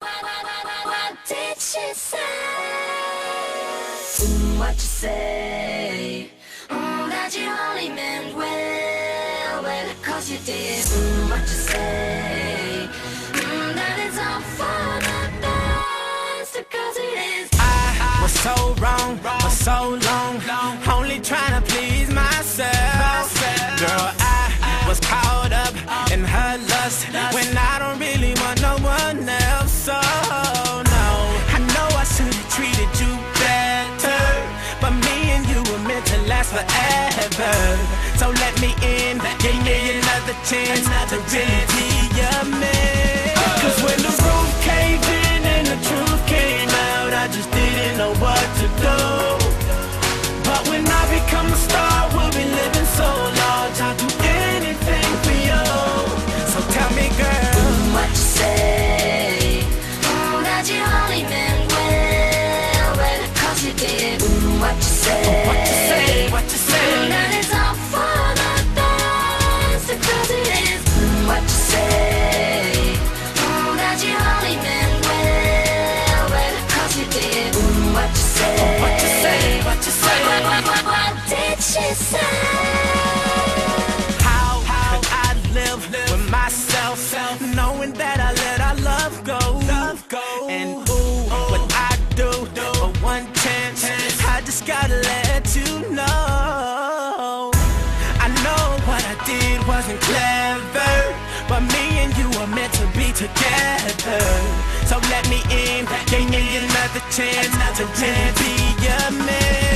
What did she say? What you say? That you only meant well, cause you did. What you say? That it's all for the best, cause it is. I was so wrong for so long, only trying to please myself. Girl, I was caught up in her lust when I don't really want no one else. So no, I know I should have treated you better, but me and you were meant to last forever. So let me in, give me another chance to really be your man. Cause when the roof caved in and the truth came out, I just didn't know what to do. But when I become a star, we'll be living so large, I'll do anything for you. So tell me, girl, what you say? That you only meant well, cause you did. What you say? what you say, what you say? That it's all for the best, cause it is. What you say? That you only meant well, cause you did. What you say? What you say, what you say? What did she say? How could I live with myself, knowing that I let our love go? And ooh, what I do for one chance, I just gotta let you know. I know what I did wasn't clever, but me and you are meant to be together. So let me in, give me another chance to really be your man.